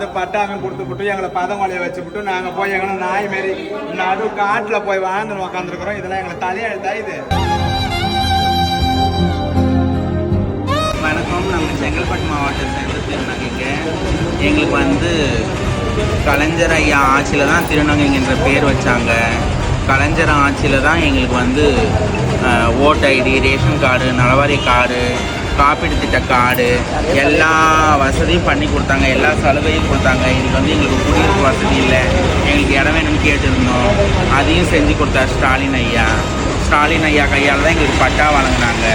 வந்து பட்டாமே கொடுத்துவிட்டு எங்களை பதங்கொலையை வச்சுவிட்டு நாங்கள் போய் எங்கன்னா நாய் மாரி நடு காட்டில் போய் வாழ்ந்து உக்காந்துருக்குறோம். இதெல்லாம் எங்களை தலையெழுத்தா இது. வணக்கம், நாங்கள் செங்கல்பட்டு மாவட்டத்தை சேர்ந்து திருநங்கைங்க. எங்களுக்கு வந்து கலைஞர் ஐயா ஆட்சியில் தான் திருநங்கைங்கிற பேர் வச்சாங்க. கலைஞர் ஆட்சியில் தான் எங்களுக்கு வந்து ஓட் ஐடி, ரேஷன் கார்டு, நலவாரி கார்டு, காப்பீடு திட்ட கார்டு எல்லா வசதியும் பண்ணி கொடுத்தாங்க, எல்லா சலுகையும் கொடுத்தாங்க. இன்றைக்கி வந்து எங்களுக்கு குடியிருப்பு வசதி இல்லை, எங்களுக்கு இடம் வேணும்னு கேட்டுருந்தோம். அதையும் செஞ்சு கொடுத்தார் ஸ்டாலின் ஐயா. ஸ்டாலின் ஐயா கையால் தான் எங்களுக்கு பட்டா வழங்கினாங்க.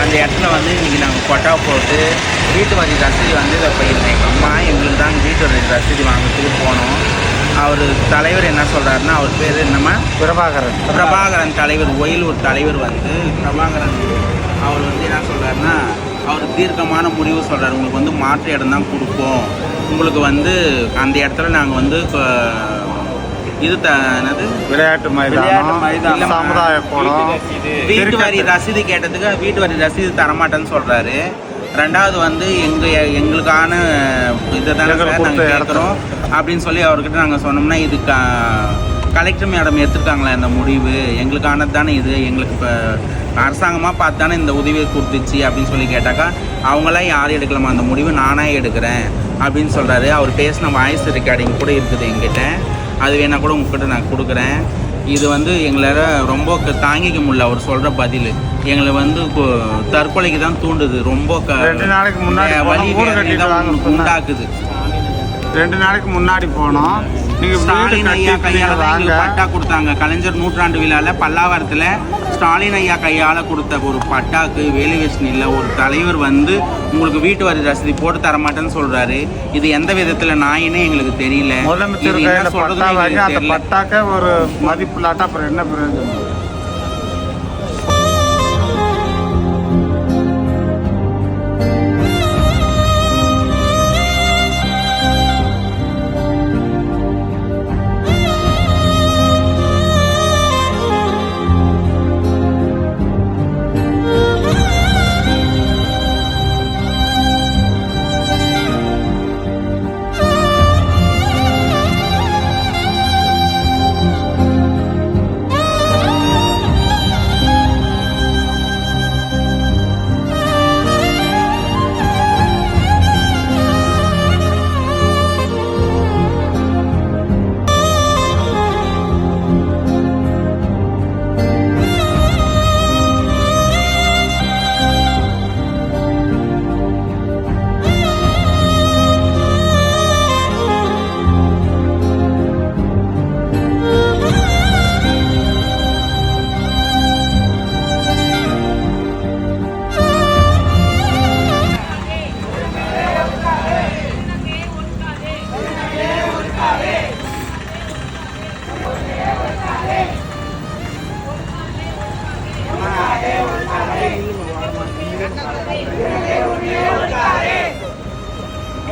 அந்த இடத்துல வந்து இன்றைக்கி நாங்கள் பட்டா போட்டு வீட்டு வரி ரசீது வந்து இதை போயிருந்தேன். எங்கள் அம்மா எங்களுக்கு தான் வீட்டு வரி ரசீது வாங்கிறதுக்கு போனோம். அவர் தலைவர் என்ன சொல்கிறாருன்னா, அவர் பேர் என்னம்மா, பிரபாகரன் தலைவர், ஒயிலூர் தலைவர் வந்து பிரபாகரன். அவர் வந்து என்ன சொல்கிறாருன்னா, அவர் தீர்க்கமான முடிவு சொல்கிறார். உங்களுக்கு வந்து மாற்று இடம் தான் கொடுப்போம், உங்களுக்கு வந்து அந்த இடத்துல நாங்கள் வந்து இது என்னது விளையாட்டு மைதானம், சமுதாய கூடம், வீட்டு வரி ரசீது கேட்டதுக்கு வீட்டு வரி ரசீது தரமாட்டேன்னு சொல்கிறாரு. ரெண்டாவது வந்து எங்களுக்கான இதை தானே நாங்கள் கேட்குறோம் அப்படின்னு சொல்லி அவர்கிட்ட நாங்கள் சொன்னோம்னா, இது கலெக்டர் மேடம் எடுத்துருக்காங்களா இந்த முடிவு, எங்களுக்கானது தானே இது, எங்களுக்கு இப்போ அரசாங்கமாக பார்த்து தானே இந்த உதவியை கொடுத்துச்சு அப்படின்னு சொல்லி கேட்டாக்கா, அவங்களாம் யாரும் எடுக்கலாமா அந்த முடிவு, நானாக எடுக்கிறேன் அப்படின்னு சொல்கிறாரு. அவர் பேசின வாய்ஸ் ரெக்கார்டிங் கூட இருக்குது எங்கிட்ட, அது வேணால் கூட உங்ககிட்ட நான் கொடுக்குறேன். இது வந்து எங்களால் ரொம்ப தாங்கிக்க முடியல. அவர் சொல்கிற பதில் எங்களை வந்து தற்கொலைக்கு தான் தூண்டுது. ரொம்ப 2 நாளைக்கு முன்னாடி உண்டாக்குது. 2 நாளைக்கு முன்னாடி போனோம். ஸ்டாலின் ஐயா கையால் தான் எங்களுக்கு பட்டா கொடுத்தாங்க. கலைஞர் நூற்றாண்டு விழாவில் பல்லாவரத்தில் ஸ்டாலின் ஐயா கையால் கொடுத்த ஒரு பட்டாக்கு வேல்யூவேஷன் இல்லை. ஒரு தலைவர் வந்து உங்களுக்கு வீட்டு வரி ரசீது போட்டு தரமாட்டேன்னு சொல்கிறாரு. இது எந்த விதத்தில் நாயினே எங்களுக்கு தெரியல. முதலமைச்சர் சொல்கிறது பட்டாக்க ஒரு மதிப்பு இல்லாட்டா அப்புறம் என்ன பிரயோஜனம்?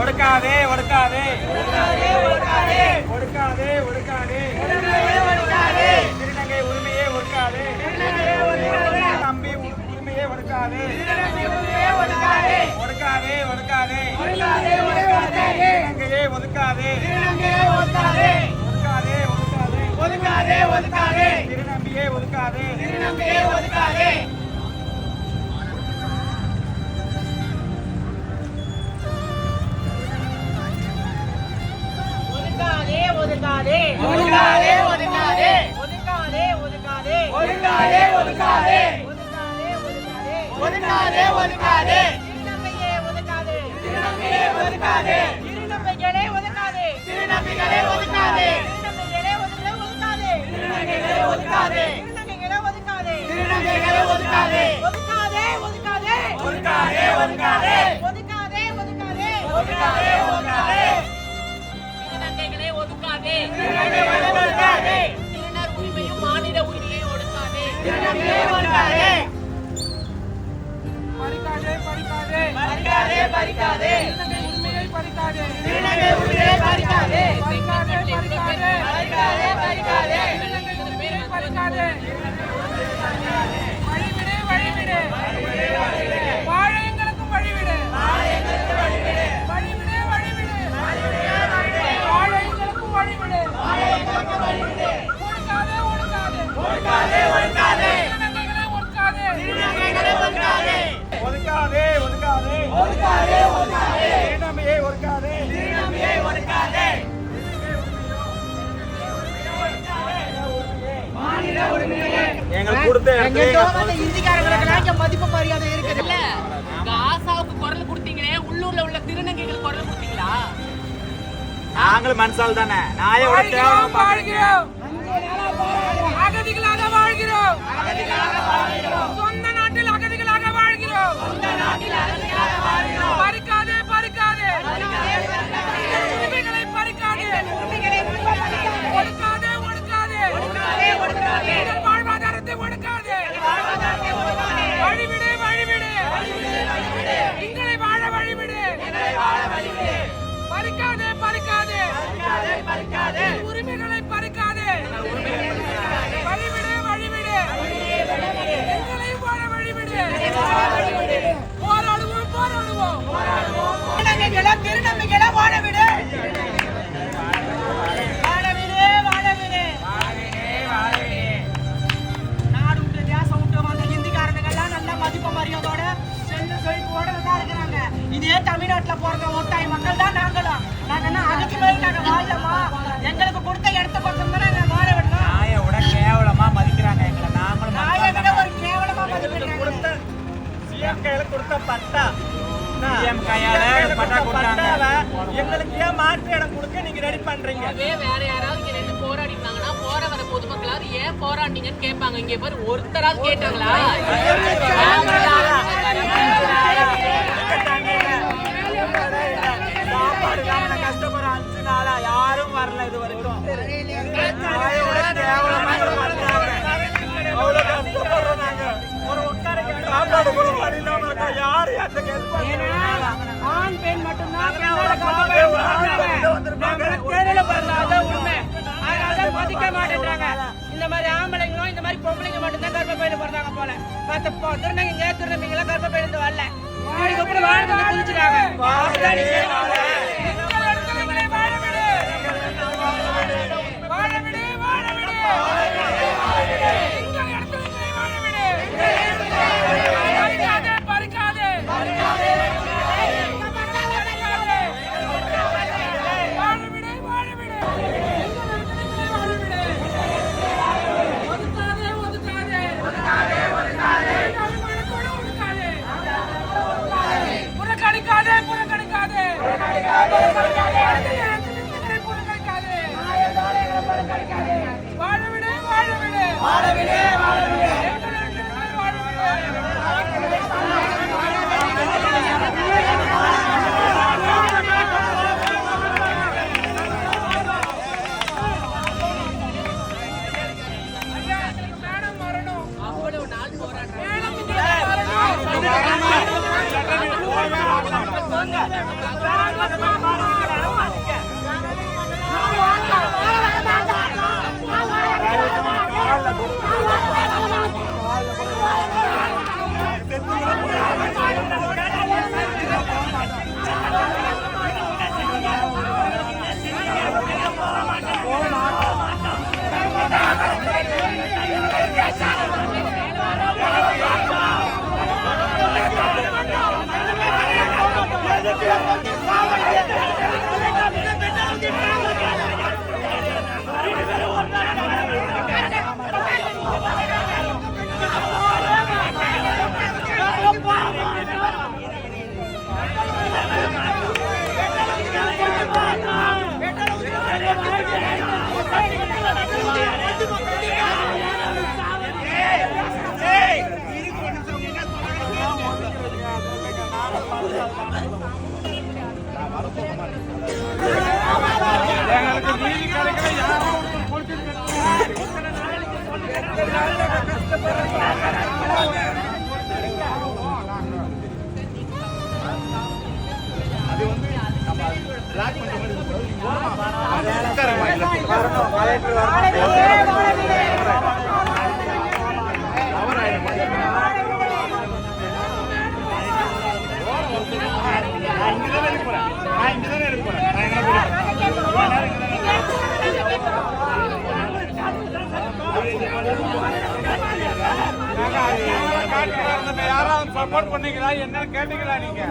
ஒடுக்காதே ஒடுக்காதே ஒடுக்காதே ஒடுக்காதே ஒடுக்காதே திருநங்கை உரிமையே ஒடுக்காதே, தம்பி உரிமையே ஒடுக்காதே, ஒடுக்காதே ஒடுக்காதே திருநங்கையே ஒதுக்காதே, ஒதுக்காதே திருநம்பியே ஒதுக்காதே. எங்களுக்கு கொடுத்த இந்திக்காரங்களுக்கு மதிப்பு மரியாதை இருக்குது இல்ல காசாவுக்கு குரல் கொடுத்தீங்களே, உள்ளூர்ல உள்ள திருநங்கைகள் குரல் கொடுத்தீங்களா? நாங்களும் மனசால் தானே நாயோட வாழ்கிறோம், அகதிகளாக வாழ்கிறோம், சொந்த நாட்டில் அகதிகளாக வாழ்கிறோம். பறிக்காதே பறிக்காதே உரிமைகளை பறிக்காதே, ஒடுக்காதே ஒடுக்காதே, எங்கள் வாழ்வாதாரத்தை ஒடுக்காதே, வழிவிடு வழிவிடு, எங்களை வாழ வழிவிடு, பறிக்காதே பறிக்காதே, உரிமைகளை பறிக்காதே, வழிவிடு வழிவிடு, எங்களை வாழ வழிவிடு, போராடுவோம் போராடுவோம், திருநம்பிக்கைகளை வாழவிடு, வாழவிடு வாழவிடு, நாடு விட்டு தேசம் விட்டு வந்த இந்திக்காரனுங்கெல்லாம் நல்ல மதிப்பு மரியாதையோட செல்ல செழிப்போட தான் இருக்கிறாங்க. இதே தமிழ்நாட்டுல பிறந்த ஒட்டாய் மக்கள் தான் நாங்களும். நாங்க என்ன அகதி மாதிரி நாங்க வாழலாமா? எங்களுக்கு கொடுத்த இடத்த பக்கம் தான் நாங்க வாழ விடணும். நாயை விட கேவலமா மதிக்கிறாங்க எங்களை. நாங்களும் நாயை விட ஒரு கேவலமா மதிப்பிடுறாங்க. சிஎம் கையில கொடுத்த பட்டா, சிஎம் கையால பட்டா கொடுத்தாங்க. எங்களுக்கு ஏன் மாற்று இடம் கொடுக்க நீங்க ரெடி பண்றீங்க? அதுவே வேற யாராவது இங்க நின்று போராடினாங்கன்னா போற வர பொதுமக்களாவது ஏன் போராடினீங்கன்னு கேட்பாங்க. இங்க பேர் ஒருத்தராவது கேட்டாங்களா? கஷ்டப்படுற 5 நாளா யாரும் வரல இது வரைக்கும். நாயோட கேவலமா பண்றாங்க. அவ்வளவு கஷ்டப்படுறோம் நாங்க. ஒரு உட்கார சாப்பாடு கூட வழி இல்லாம இருக்கா. யாரு அந்த ஹெல்ப் பண்றாங்க? ஆண் பெண் மட்டும்தான் தேர்தல பண்ணாத உண்மை. அதனால மதிக்க மாட்டேன்றாங்க. இந்த மாதிரி ஆம்பளைங்களும் இந்த மாதிரி பொம்பளைங்க மட்டும்தான் கர்ப்பப்பையில பிறந்தாங்க போல. மத்த திருநங்கைங்க கர்ப்பப்பையில வரல. அதுக்கப்புறம் வாழ்ந்து குதிச்சுட்டாங்க. அவ்வளவு நாள் போராட்டம். யாராவது சப்போர்ட் பண்ணீங்களா? என்ன கேட்டீங்களா? நீங்க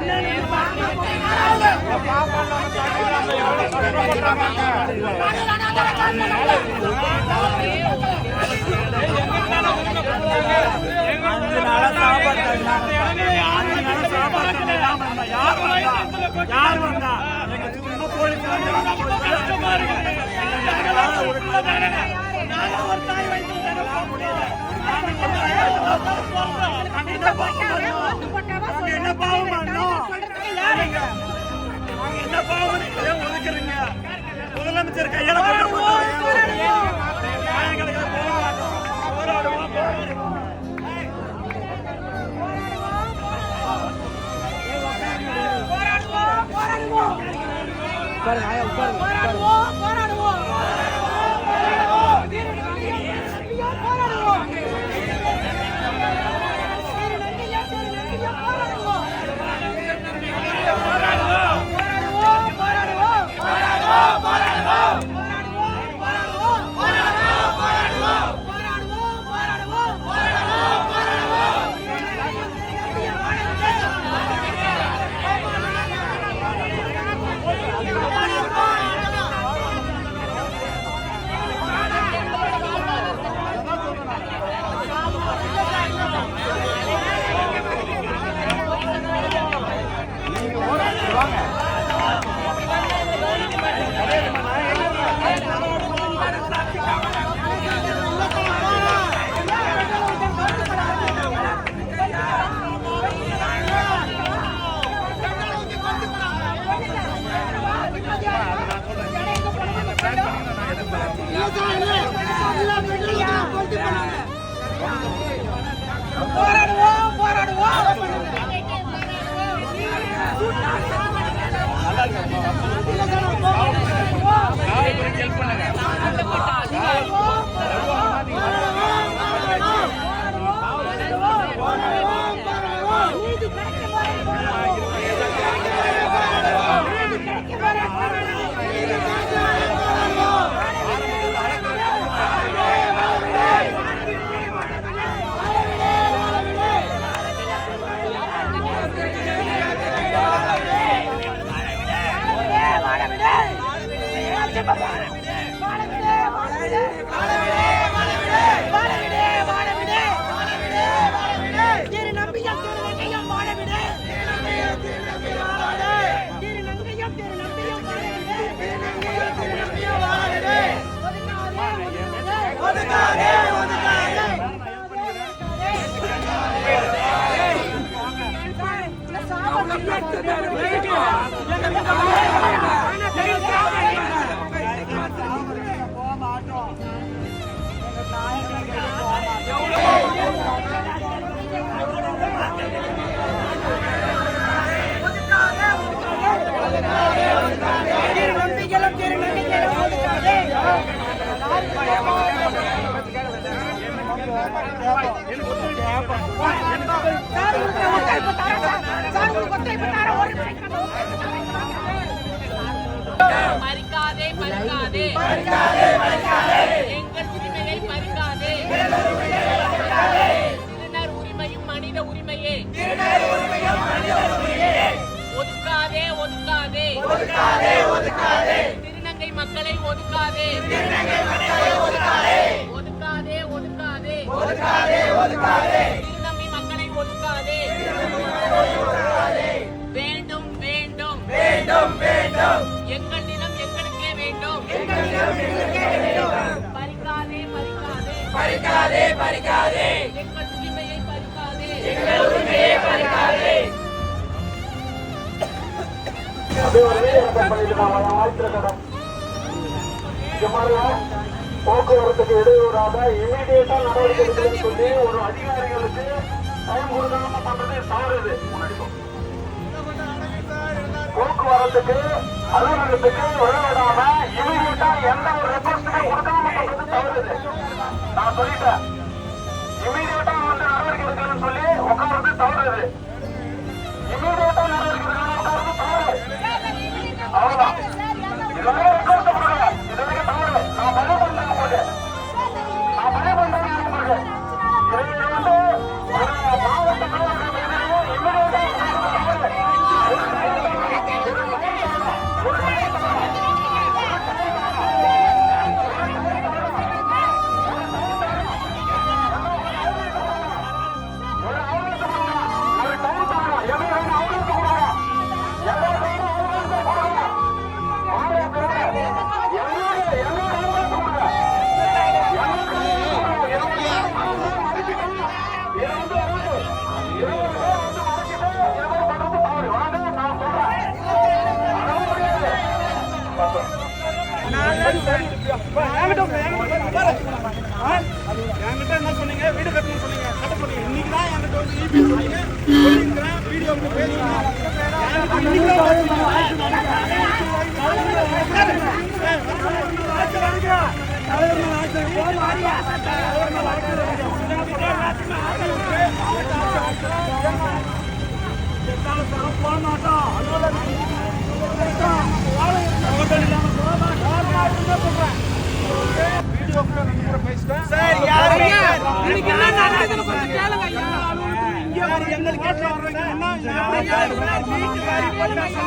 எவ்வளவு நாங்க ஒரு தாய் வைத்து போக முடியல. நாங்க என்ன பாவம் பண்ணோம்? நாங்க என்ன பாவம் ஒதுக்குறீங்க? முதலமைச்சர் கையில எங்களுக்கு போக மாட்டோம். போராடுவோம் மறிக்காதே மறிக்காதே எங்கள் உரிமையை மறிக்காதே. திருநர் உரிமையும் மனித உரிமையே. ஒதுக்காதே ஒதுக்காதே திருநங்கை மக்களை ஒதுக்காதே. ஒதுக்காதே ஒதுக்காதே திருநங்கை மக்களை ஒதுக்காதே. வேண்டும் வேண்டும் எங்கள் நிலம் எங்களுக்கே வேண்டும். பறிக்காதே எங்கள் உரிமையை பறிக்காதே. போக்குவரத்துக்கு இடையூறாக இமீடியட்டா நடவடிக்கை எடுக்கணும்னு சொல்லி ஒரு அதிகாரிகளுக்கு டைம் கொடுக்காம பண்றது தவறுது. போக்குவரத்துக்கு அலுவலகத்துக்கு விழவிடாம இமீடியட்டா எந்த ஒரு ரெக்வஸ்டுமே கொடுக்காம பண்றது தவறுது. நான் சொல்லிட்டேன், இமீடியட்டா வந்து நடவடிக்கை எடுக்கணும்னு சொல்லி உட்கார்றது தவறுது. இமீடியட்டா நடவடிக்கை எடுக்கணும் உட்கார்றது தவறு. அவ்வளவுதான். இதுவரை ரெக்வஸ்ட் கொடுக்கல, இதுவரைக்கும் தவறு. நான் பதிவு பண்றேன் உங்களுக்கு. இதை வந்து மாவட்ட இமீடியட்டா என்கிட்ட என்ன சொன்னீங்க? வீடு கட்டணும்னு சொன்னீங்க, கட்ட சொன்னீங்க. இன்னைக்கு தான் என்கிட்ட வந்து ஈபி சொன்னீங்க, சொல்லியிருக்கிறேன், வீடியோவுக்கு பேசுறீங்க. இன்னைக்கு சார் யாரு இன்னைக்கு என்ன நடக்குதுன்னு கொஞ்சம் கேளுங்க ஐயா. இங்க வர எங்களுக்கு கேட்டு வர்றீங்க என்ன வீட்டுக்காரி பண்ணா இந்த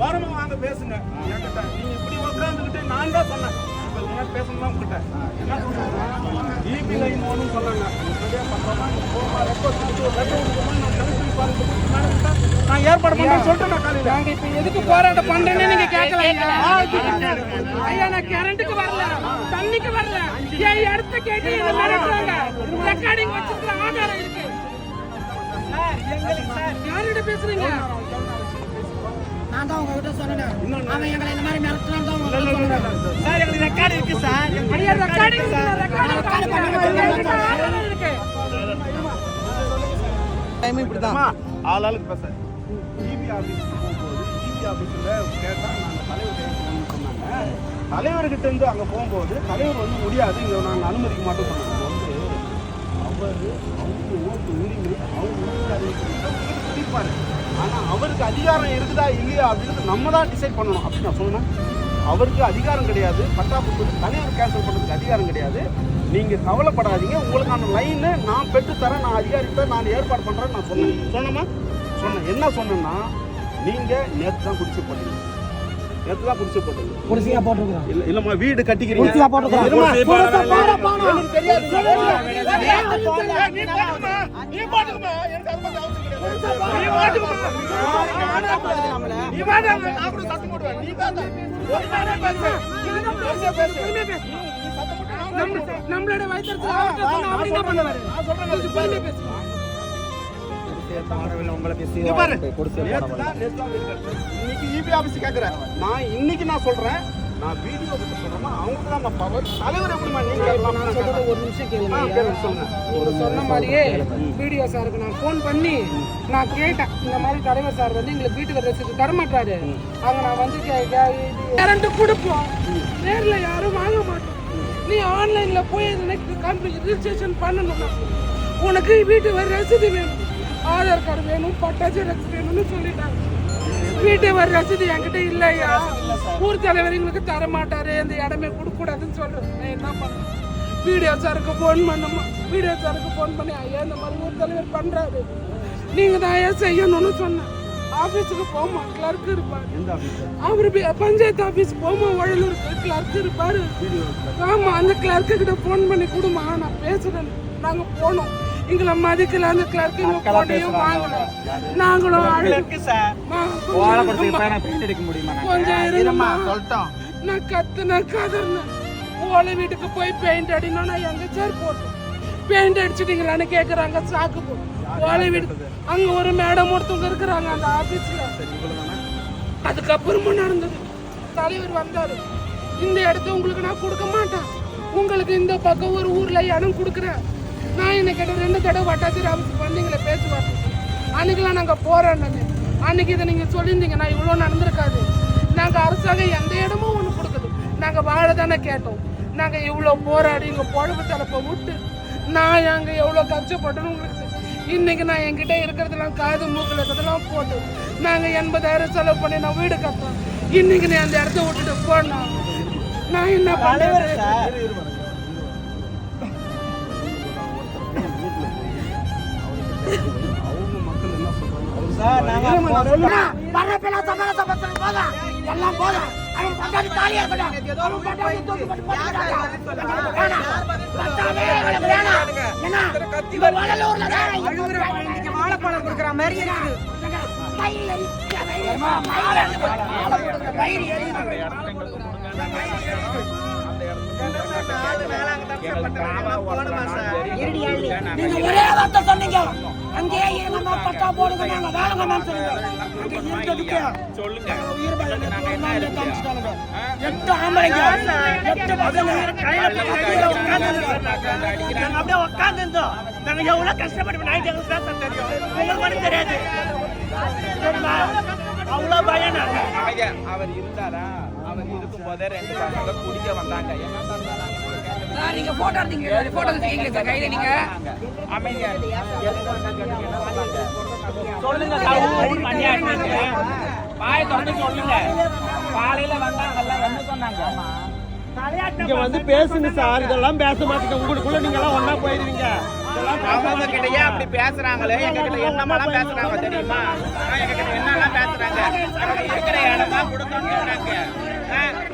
ஓரமா வாங்க பேசுங்க. என்கிட்ட நீங்க இப்படி உட்காந்துக்கிட்டு நான் தான் சொன்னேன் பேசணும் உங்ககிட்ட என்ன சொன்னாங்க ஈபி லைன் ஒன்றும் சொன்னாங்க நான் ஏற்பாடு பண்ண சொல்லிட்டு நான் காலையில் நாங்க இப்ப எதுக்கு போராட்டம் பண்றேன்னு நீங்க கேட்கல ஐயா. நான் கரண்ட்டுக்கு வரல, தண்ணிக்கு வரல, என் இடத்த கேட்டு என்ன மிரட்டுறாங்க. ரெக்கார்டிங் வச்சிருக்கிற ஆதாரம் இருக்கு. யார்கிட்ட பேசுறீங்க? நான் தான் உங்ககிட்ட சொன்னேன். அவன் எங்களை இந்த மாதிரி மிரட்டுறான் தான் உங்ககிட்ட சொன்னேன். சார் எங்களுக்கு ரெக்கார்டு இருக்கு சார். ஐயா ரெக்கார்டிங் இருக்கு. டைம் இப்படிதான் ஆளாளுக்கு பேச ஈபி ஆஃபீஸ் போகும்போது ஈபி ஆஃபீஸில் கேட்டால் நாங்கள் தலைவர் சொன்னாங்க. தலைவர்கிட்ட இருந்து அங்கே போகும்போது தலைவர் வந்து முடியாது, இங்கே நாங்கள் அனுமதிக்க மாட்டோம் சொன்னாங்க. வந்து அவங்க ஓட்டு உரிமை அவங்க பிடிப்பாரு. ஆனால் அவருக்கு அதிகாரம் இருக்குதா இல்லையா அப்படின்றது நம்ம தான் டிசைட் பண்ணணும் அப்படின்னு நான் சொன்னேன். அவருக்கு அதிகாரம் கிடையாது, பட்டாப்பு சொல்லி தலைவர் கேன்சல் பண்ணுறதுக்கு அதிகாரம் கிடையாது. நீங்கள் கவலைப்படாதீங்க, உங்களுக்கான லைனை நான் பெற்றுத்தரேன், நான் அதிகாரிகிட்ட நான் ஏற்பாடு பண்ணுறேன்னு நான் சொன்னேன். சொன்னேன் என்ன சொன்னேன்னா, நீங்கள் நேற்று தான் குடிச்சு போட்டீங்க, நேற்று தான் குடிச்சு போட்டீங்க. குடிசியா போட்டுருக்கோம். இல்லைம்மா வீடு கட்டிக்கிறீங்க. குடிசியா போட்டுருக்கோம். எனக்கு தெரியாது. நீ பாட்டுக்குமா, எனக்கு அது மாதிரி அவசியம் கிடையாது. நீ பாட்டுக்குமா, நீ பாட்டுக்குமா, நான் கூட சத்தம் போடுவேன். நீ பாத்து ஒரு நாளே பேசு, நம்மளோட வயிற்றுல அப்படி என்ன பண்ணுவாரு? நான் சொல்றேன் பேசு. இன்னைக்கு ஈபி ஆபீஸ் கேக்குறேன். நான் இன்னைக்கு நான் சொல்றேன், நான் வீடியோ சொல்றேன், அவங்களுக்கு தான் நான் பவர். தலைவர் எப்படிமா நீங்க ஒரு நிமிஷம் கேளுங்க. ஒரு சொன்ன மாதிரியே வீடியோ சாருக்கு நான் ஃபோன் பண்ணி நான் கேட்டேன், இந்த மாதிரி தலைவர் சார் வந்து எங்களுக்கு வீட்டுக்கு ரசீது தரமாட்டாரு, அங்க நான் வந்து கரண்ட் கொடுப்போம், நேர்ல யாரும் வாங்க மாட்டோம், நீ ஆன்லைன்ல போய் ரிஜிஸ்ட்ரேஷன் பண்ணணும்னா உனக்கு வீட்டு வர ரசீது வேணும், ஆதார் கார்டு வேணும், பட்டாச்சு ரசீது வேணும்னு சொல்லிட்டாங்க. வீட்டு வர ரசீது என்கிட்ட இல்லையா, ஊர் தலைவர் எங்களுக்கு தர மாட்டாரு, அந்த இடமே கொடுக்க கூடாதுன்னு சொல்றேன். நான் என்ன பண்ணேன், வீடியோ சாருக்கு ஃபோன் பண்ணுமா, வீடியோ சாருக்கு ஃபோன் பண்ணி ஐயா இந்த மாதிரி ஊர் தலைவர் பண்றாரு, நீங்க தான் ஐயா செய்யணும்னு சொன்னேன். ஆபீஸுக்கு போமா, கிளர்க் இருப்பாரு, அவரு பஞ்சாயத்து ஆபீஸ் போமா, வழலூர் கிளர்க் இருப்பாரு. ஆமா, அந்த கிளர்க்கு கிட்ட போன் பண்ணி கொடுமா, நான் பேசுறேன். நாங்க போனோம், எங்களை மதிக்கல அந்த கிளர்க்கு, போனையும் வாங்கல. நாங்களும் கொஞ்சம் இருமா சொல்லிட்டோம். நான் கதறினேன். ஓலை வீட்டுக்கு போய் பெயிண்ட் அடினா நான் எங்க சார் போட்டேன், பெயிண்ட் அடிச்சிட்டீங்களான்னு கேக்குறாங்க. சாக்கு போ ஓலை வீடு அங்க ஒரு மேடம் ஒருத்தவங்க இருக்கிறாங்க அந்த ஆபீஸ்ல. அதுக்கப்புறமும் நடந்தது, தலைவர் வந்தாரு, இந்த இடத்த உங்களுக்கு நான் கொடுக்க மாட்டேன், உங்களுக்கு இந்த பக்கம் ஒரு ஊர்ல இடம் கொடுக்குறேன். நான் என்ன கேட்டேன், 2 தடவை வட்டாட்சியர் ஆபீஸுக்கு வந்தீங்களே பேச்சுவார்த்தை, அன்னைக்கெல்லாம் நாங்க போராடினது, அன்னைக்கு இதை நீங்க சொல்லியிருந்தீங்கன்னா இவ்வளவு நடந்திருக்காது. நாங்க அரசாங்கம் எந்த இடமும் ஒண்ணு கொடுக்குது, நாங்க வாழ தானே கேட்டோம். நாங்க இவ்வளவு போராடி இங்க பொழப்பு தலைப்பை விட்டு நான் அங்க எவ்வளவு கஷ்டப்பட்டேன்னு உங்களுக்கு இன்னைக்கு நான் என்கிட்ட இருக்கிறதெல்லாம் காது மூக்கில் இருக்கிறதெல்லாம் போட்டு நாங்க 80,000 செலவு பண்ணி நான் வீடு கட்டுறோம். இன்னைக்கு நீ அந்த இடத்த விட்டுட்டு போனா நான் என்ன பண்ணுறேன்? வாழைப்பழம் கொடுக்குற மாதிரி இருக்குது. நீங்க ஒரே வார்த்தை சொன்னீங்க, அங்கேயே இருங்கம்மா, பட்டா போடுங்க, நாங்க வாழங்கன்னு சொல்லுங்க. அங்க இருந்ததுக்கு சொல்லுங்க. உயிர் பயம் நேத்து ஒரு நாள்ல காமிச்சிட்டானுங்க. 8 ஆம்பளைங்க, 8 பசங்க நாங்க அப்படியே உட்கார்ந்துருந்தோம். நாங்க எவ்வளவு கஷ்டப்பட்டு நைட் எங்களுக்கு பேச தெரியும், உங்களுக்கு மட்டும் தெரியாது. சரிம்மா, அவ்வளவு பயம் நாங்க. அவர் இருந்தாரா? அவர் இருக்கும் போதே 2 பசங்க குடிக்க வந்தாங்க. என்ன பண்றாங்க? நீங்க போட்டோ எடுத்தீங்க, போட்டோ எடுத்தீங்க சார் கையில நீங்க அமைதியா சொல்லுங்க சார், ஊர் மணியாட்டு பாய தொடர்ந்து சொல்லுங்க. காலையில வந்தாங்கல்ல, என்ன சொன்னாங்க? இங்க வந்து பேசுங்க சார், இதெல்லாம் பேச மாட்டீங்க. உங்களுக்குள்ள நீங்க எல்லாம் ஒண்ணா போயிருவீங்க. அவங்க கிட்டயே அப்படி பேசுறாங்களே, எங்க கிட்ட என்னமெல்லாம் பேசுறாங்க தெரியுமா? எங்க கிட்ட என்னெல்லாம் பேசுறாங்க? அவங்க இருக்கிற இடமா கொடுக்கணும்னு சொன்னாங்க.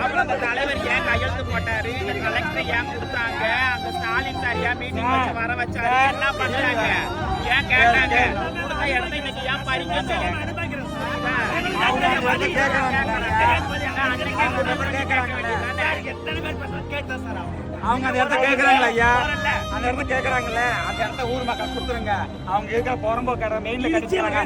அப்புறம் அந்த தலைவர் ஏன் கையெழுத்து போட்டாரு, இந்த கலெக்டர் ஏன் கொடுத்தாங்க, அந்த ஸ்டாலின் சார் ஏன் மீட்டிங் வச்சு வர வச்சாரு, என்ன பண்றாங்க, ஏன் கேட்டாங்க, கொடுத்த இடத்த இன்னைக்கு ஏன் பறிக்கணும்? அவங்க அந்த இடத்த கேக்குறாங்களா ஐயா? அந்த இடத்த கேக்குறாங்கல்ல, அந்த இடத்த ஊர் மக்கள் கொடுத்துருங்க. அவங்க இருக்கிற புறம்போ கடை மெயின்ல கட்டிச்சாங்க.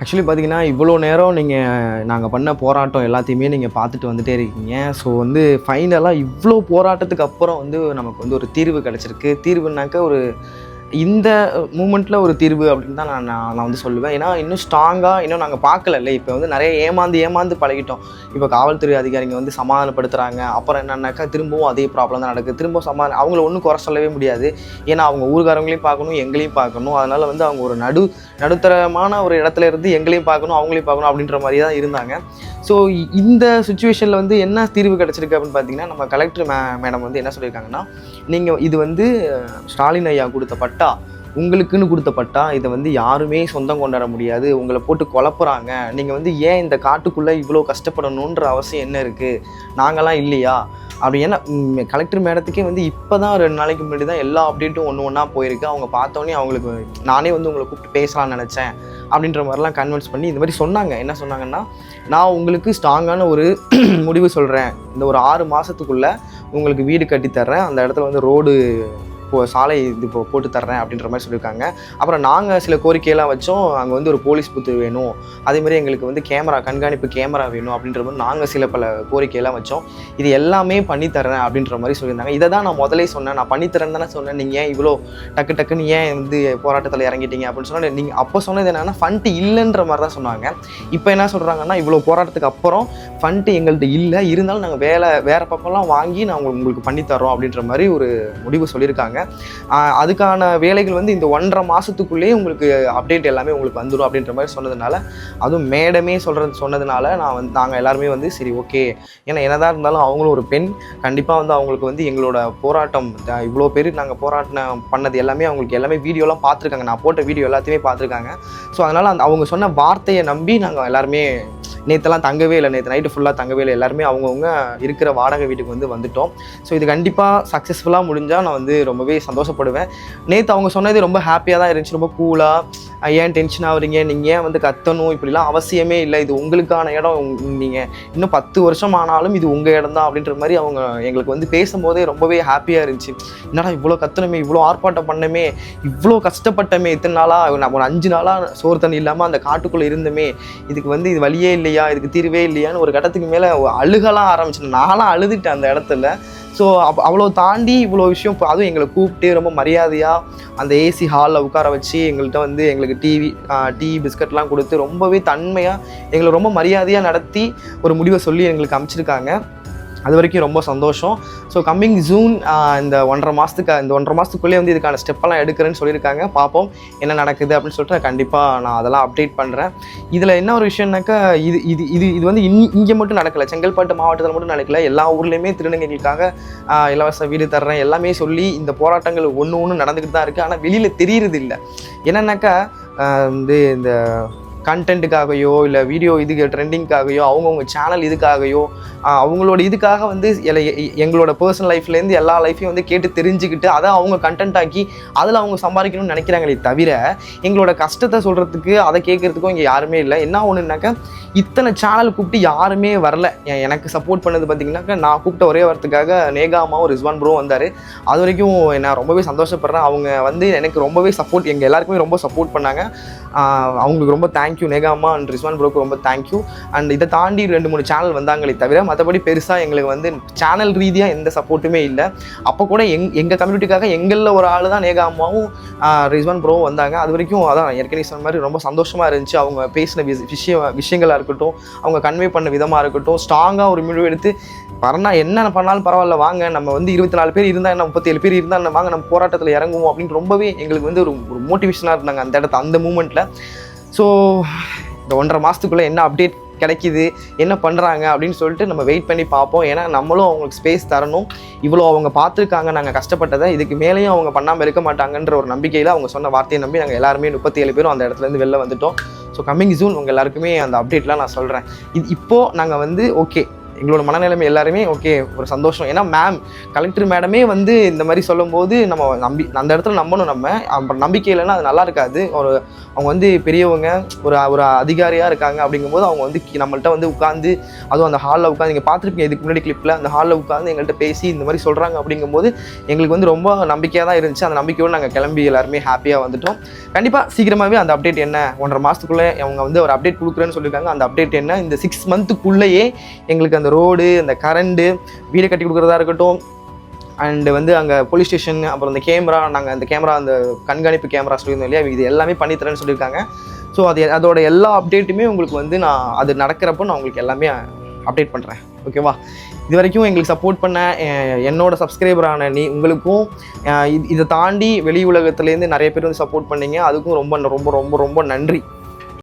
ஆக்சுவலி பார்த்தீங்கன்னா இவ்வளோ நேரம் நாங்கள் பண்ண போராட்டம் எல்லாத்தையுமே நீங்கள் பார்த்துட்டு வந்துட்டே இருக்கீங்க. ஸோ வந்து ஃபைனலாக இவ்வளோ போராட்டத்துக்கு அப்புறம் வந்து நமக்கு வந்து ஒரு தீர்வு கிடச்சிருக்கு. தீர்வுனாக்க ஒரு இந்த மூமெண்ட்டில் ஒரு தீர்வு அப்படின்னு தான் நான் வந்து சொல்லுவேன். ஏன்னா இன்னும் ஸ்ட்ராங்காக இன்னும் நாங்கள் பார்க்கல. இப்போ வந்து நிறைய ஏமாந்து பழகிட்டோம். இப்போ காவல்துறை அதிகாரிங்க வந்து சமாதானப்படுத்துகிறாங்க. அப்புறம் என்னன்னாக்கா திரும்பவும் அதே ப்ராப்ளம் தான் நடக்குது. திரும்ப அவங்கள ஒன்றும் குறை சொல்லவே முடியாது. ஏன்னா அவங்க ஊர்காரங்களையும் பார்க்கணும், எங்களையும் பார்க்கணும். அதனால் வந்து அவங்க ஒரு நடுத்தரமான ஒரு இடத்துல இருந்து எங்களையும் பார்க்கணும், அவங்களையும் பார்க்கணும் அப்படின்ற மாதிரி தான் இருந்தாங்க. ஸோ இந்த சுச்சுவேஷனில் வந்து என்ன தீர்வு கிடச்சிருக்கு அப்படின்னு பார்த்தீங்கன்னா, நம்ம கலெக்டர் மேடம் வந்து என்ன சொல்லியிருக்காங்கன்னா, நீங்கள் இது வந்து ஸ்டாலின் ஐயா கொடுத்த பட்டா, உங்களுக்குன்னு கொடுத்த பட்டா, இதை வந்து யாருமே சொந்தம் கொண்டாட முடியாது, உங்களை போட்டு குழப்புறாங்க, நீங்கள் வந்து ஏன் இந்த காட்டுக்குள்ளே இவ்வளோ கஷ்டப்படணுன்ற அவசியம் என்ன இருக்குது, நாங்களாம் இல்லையா அப்படி. ஏன்னா கலெக்டர் மேடத்துக்கே வந்து இப்போ தான் 2 நாளைக்கு முன்னாடி தான் எல்லா அப்டேட்டும் ஒன்றா போயிருக்கு. அவங்க பார்த்தோன்னே அவங்களுக்கு நானே வந்து உங்களை கூப்பிட்டு பேசலாம்னு நினச்சேன் அப்படின்ற மாதிரிலாம் கன்வின்ஸ் பண்ணி இந்த மாதிரி சொன்னாங்க. என்ன சொன்னாங்கன்னா, நான் உங்களுக்கு ஸ்ட்ராங்கான ஒரு முடிவு சொல்கிறேன், இந்த ஒரு 6 மாதத்துக்குள்ளே உங்களுக்கு வீடு கட்டித்தர்றேன், அந்த இடத்துல வந்து ரோடு சாலை இது போட்டு தர்றேன் அப்படின்ற மாதிரி சொல்லியிருக்காங்க. அப்புறம் நாங்கள் சில கோரிக்கையெல்லாம் வச்சோம். அங்கே வந்து ஒரு போலீஸ் பூத்து வேணும், அதேமாதிரி எங்களுக்கு வந்து கண்காணிப்பு கேமரா வேணும் அப்படின்ற மாதிரி நாங்கள் சில பல கோரிக்கையெல்லாம் வச்சோம். இது எல்லாமே பண்ணித்தரேன் அப்படின்ற மாதிரி சொல்லியிருந்தாங்க. இதை தான் நான் முதலே சொன்னேன், நான் பண்ணித்தரேன் தானே சொன்னேன், நீங்கள் ஏன் இவ்வளோ டக்குன்னு ஏன் வந்து போராட்டத்தில் இறங்கிட்டீங்க அப்படின்னு சொன்னால், நீங்கள் அப்போ சொன்னது என்னன்னா ஃபண்ட் இல்லைன்ற மாதிரி தான் சொன்னாங்க. இப்போ என்ன சொல்கிறாங்கன்னா, இவ்வளோ போராட்டத்துக்கு அப்புறம் ஃபண்ட் எங்கள்கிட்ட இல்லை, இருந்தாலும் நாங்கள் வேறு பக்கம்லாம் வாங்கி நாங்கள் உங்களுக்கு பண்ணித்தரோம் அப்படின்ற மாதிரி ஒரு முடிவு சொல்லியிருக்காங்க. அதுக்கான வேலைகள் வந்து இந்த 1.5 மாதத்துக்குள்ளேயே உங்களுக்கு அப்டேட் எல்லாமே உங்களுக்கு வந்துடும் அப்படின்ற மாதிரி சொன்னதுனால, அதுவும் மேடமே சொன்னதுனால நாங்கள் எல்லாருமே வந்து சரி ஓகே, ஏன்னா என்னதான் இருந்தாலும் அவங்களும் ஒரு பெண், கண்டிப்பாக வந்து அவங்களுக்கு வந்து எங்களோட போராட்டம் இவ்வளோ பேர் நாங்கள் போராட்டம் பண்ணது எல்லாமே அவங்களுக்கு எல்லாமே வீடியோலாம் பார்த்துருக்காங்க, நான் போட்ட வீடியோ எல்லாத்தையுமே பார்த்துருக்காங்க. ஸோ அதனால் அவங்க சொன்ன வார்த்தையை நம்பி நாங்கள் எல்லாருமே நேற்றுலாம் தங்கவே இல்லை, நேற்று நைட்டு ஃபுல்லாக தங்கவே இல்லை, எல்லாருமே அவங்கவுங்க இருக்கிற வாடகை வீட்டுக்கு வந்துட்டோம். ஸோ இது கண்டிப்பாக சக்ஸஸ்ஃபுல்லாக முடிஞ்சால் நான் வந்து ரொம்பவே சந்தோஷப்படுவேன். நேற்று அவங்க சொன்னது ரொம்ப ஹாப்பியாக தான் இருந்துச்சு, ரொம்ப கூலாக, ஏன் டென்ஷன் ஆகுறீங்க, நீங்கள் ஏன் வந்து கத்தணும், இப்படிலாம் அவசியமே இல்லை, இது உங்களுக்கான இடம், நீங்கள் இன்னும் 10 வருஷம் ஆனாலும் இது உங்கள் இடம் தான் அப்படின்ற மாதிரி அவங்க எங்களுக்கு வந்து பேசும்போதே ரொம்பவே ஹாப்பியாக இருந்துச்சு. என்னடா இவ்வளோ கத்தணுமே, இவ்வளோ ஆர்ப்பாட்டம் பண்ணமே, இவ்வளோ கஷ்டப்பட்டமே, இத்தனை நாளாக நம்ம ஒரு 5 நாளாக சோறு தண்ணி இல்லாமல் அந்த காட்டுக்குள்ளே இருந்தோமே, இதுக்கு வந்து இது வழியே இல்லையா, இதுக்கு தீர்வே இல்லையான்னு ஒரு கட்டத்துக்கு மேலே அழுகலாம் ஆரம்பிச்சிட்டேன். நான்லாம் அழுதுட்டேன் அந்த இடத்துல. ஸோ அவ்வளோ தாண்டி இவ்வளோ விஷயம், அதுவும் எங்களை கூப்பிட்டு ரொம்ப மரியாதையாக அந்த ஏசி ஹாலில் உட்கார வச்சு எங்கள்கிட்ட வந்து எங்களுக்கு டீ பிஸ்கட்லாம் கொடுத்து ரொம்பவே தன்மையாக எங்களை ரொம்ப மரியாதையாக நடத்தி ஒரு முடிவை சொல்லி எங்களுக்கு அமைச்சிருக்காங்க. அது வரைக்கும் ரொம்ப சந்தோஷம். ஸோ கம்மிங் ஜூன் இந்த 1.5 மாதத்துக்குள்ளே வந்து இதுக்கான ஸ்டெப்பெல்லாம் எடுக்கிறேன்னு சொல்லியிருக்காங்க. பார்ப்போம் என்ன நடக்குது அப்படின்னு சொல்லிட்டு கண்டிப்பாக நான் அதெல்லாம் அப்டேட் பண்ணுறேன். இதில் என்ன ஒரு விஷயம்னாக்கா, இது வந்து இங்கே மட்டும் நடக்கலை, செங்கல்பட்டு மாவட்டத்தில் மட்டும் நடக்கலை, எல்லா ஊர்லேயுமே திருநங்கைகளுக்காக இலவச வீடு தர்றேன் எல்லாமே சொல்லி இந்த போராட்டங்கள் ஒன்று நடந்துக்கிட்டு தான் இருக்குது. ஆனால் வெளியில் தெரியறது இல்லை. என்னன்னாக்கா வந்து இந்த கண்டென்ட்டுக்காகையோ இல்லை வீடியோ இதுக்கு ட்ரெண்டிங்காகையோ அவங்கவுங்க சேனல் இதுக்காகையோ அவங்களோட இதுக்காக வந்து எங்களோட பர்சனல் லைஃப்லேருந்து எல்லா லைஃப்பையும் வந்து கேட்டு தெரிஞ்சுக்கிட்டு அதை அவங்க கண்டென்ட் ஆக்கி அதில் அவங்க சம்பாதிக்கணும்னு நினைக்கிறாங்களே தவிர எங்களோட கஷ்டத்தை சொல்கிறதுக்கு அதை கேட்குறதுக்கும் இங்கே யாருமே இல்லை. என்ன ஒன்றுனாக்கா இத்தனை சேனல் கூப்பிட்டு யாருமே வரல. எனக்கு சப்போர்ட் பண்ணது பார்த்திங்கனாக்கா நான் கூப்பிட்ட ஒரே வாரத்துக்காக நேகா அம்மாவும் ரிஸ்வான் ப்ரோ வந்தார். அது வரைக்கும் நான் ரொம்பவே சந்தோஷப்படுறேன். அவங்க வந்து எனக்கு ரொம்பவே சப்போர்ட், எங்கள் எல்லாருக்குமே ரொம்ப சப்போர்ட் பண்ணாங்க. அவங்களுக்கு ரொம்ப தேங்க்யூ நேகா அம்மா அண்ட் ரிஸ்வான் ப்ரோக்கு ரொம்ப தேங்க்யூ. அண்ட் இதை தாண்டி 2-3 சேனல் வந்தாங்களே தவிர மற்றபடி பெருசாக எங்களுக்கு வந்து சேனல் ரீதியாக எந்த சப்போர்ட்டுமே இல்லை. அப்போ கூட எங்கள் கம்யூனிட்டிக்காக எங்களில் ஒரு ஆள் தான் நேகா அம்மாவும் ரிஸ்வான் ப்ரோவும் வந்தாங்க. அது வரைக்கும் அதான் ஏற்கனவே சொன்ன மாதிரி ரொம்ப சந்தோஷமாக இருந்துச்சு. அவங்க பேசின விஷயங்களாக இருக்கட்டும், அவங்க கன்வே பண்ண விதமாக இருக்கட்டும், ஸ்ட்ராங்காக ஒரு முடிவு எடுத்து என்ன பண்ணாலும் பரவாயில்ல, வாங்க நம்ம வந்து 24 பேர் இருந்தால் என்ன 37 பேர் இருந்தால் என்ன, வாங்க நம்ம போராட்டத்தில் இறங்குவோம் அப்படின்னு ரொம்பவே எங்களுக்கு வந்து ஒரு மோட்டிவேஷனாக இருந்தாங்க அந்த மூமெண்ட்டில். ஸோ இந்த 1.5 மாதத்துக்குள்ளே என்ன அப்டேட் கிடைக்கிது, என்ன பண்ணுறாங்க அப்படின்னு சொல்லிட்டு நம்ம வெயிட் பண்ணி பார்ப்போம். ஏன்னா நம்மளும் அவங்களுக்கு ஸ்பேஸ் தரணும். இவ்வளோ அவங்க பார்த்துருக்காங்க நாங்கள் கஷ்டப்பட்டதை, இதுக்கு மேலேயும் அவங்க பண்ணாமல் இருக்க மாட்டாங்கன்ற ஒரு நம்பிக்கையில் அவங்க சொன்ன வார்த்தையை நம்பி நாங்கள் எல்லாருமே 37 பேரும் அந்த இடத்துலேருந்து வெளில வந்துட்டோம். ஸோ கம்மிங் ஜூன் உங்கள் எல்லாருக்குமே அந்த அப்டேட்லாம் நான் சொல்கிறேன். இப்போது நாங்கள் வந்து ஓகே, எங்களோட மனநிலைமை எல்லாருமே ஓகே, ஒரு சந்தோஷம். ஏன்னா கலெக்டர் மேடமே வந்து இந்த மாதிரி சொல்லும்போது நம்ம அந்த இடத்துல நம்பணும். நம்ம நம்பிக்கை இல்லைன்னா அது நல்லா இருக்காது. அவங்க வந்து பெரியவங்க, ஒரு அதிகாரியாக இருக்காங்க. அப்படிங்கும்போது அவங்க வந்து நம்மள்ட்ட வந்து உட்காந்து, அதுவும் அந்த ஹாலில் உட்காந்து, நீங்கள் பார்த்துருப்பீங்க இதுக்கு முன்னாடி கிளிப்பில், அந்த ஹாலில் உட்காந்து எங்கள்கிட்ட பேசி இந்த மாதிரி சொல்கிறாங்க. அப்படிங்கும்போது எங்களுக்கு வந்து ரொம்ப நம்பிக்கையாக தான் இருந்துச்சு. அந்த நம்பிக்கையோடு நாங்கள் கிளம்பி எல்லாருமே ஹாப்பியாக வந்துட்டோம். கண்டிப்பாக சீக்கிரமாகவே அந்த அப்டேட் என்ன, 1.5 மாதத்துக்குள்ளே அவங்க வந்து ஒரு அப்டேட் கொடுக்குறேன்னு சொல்லியிருக்காங்க. அந்த அப்டேட் என்ன, இந்த 6 மந்த்துக்குள்ளேயே எங்களுக்கு அந்த ரோடு, அந்த கரண்டு, வீடு கட்டி கொடுக்குறதா இருக்கட்டும், அண்டு வந்து அங்கே போலீஸ் ஸ்டேஷன், அப்புறம் அந்த கேமரா, நாங்கள் அந்த கேமரா, அந்த கண்காணிப்பு கேமரா சொல்லியிருந்தோம் இல்லையா, இது எல்லாமே பண்ணித்தரேன்னு சொல்லியிருக்காங்க. ஸோ அதோட எல்லா அப்டேட்டுமே உங்களுக்கு வந்து நான் அது நடக்கிறப்போ நான் உங்களுக்கு எல்லாமே அப்டேட் பண்ணுறேன். ஓகேவா? இது வரைக்கும் எங்களுக்கு சப்போர்ட் பண்ண என்னோட சப்ஸ்கிரைபரான உங்களுக்கும், இதை தாண்டி வெளி உலகத்துலேருந்து நிறைய பேர் வந்து சப்போர்ட் பண்ணீங்க. அதுக்கும் ரொம்ப ரொம்ப ரொம்ப ரொம்ப நன்றி.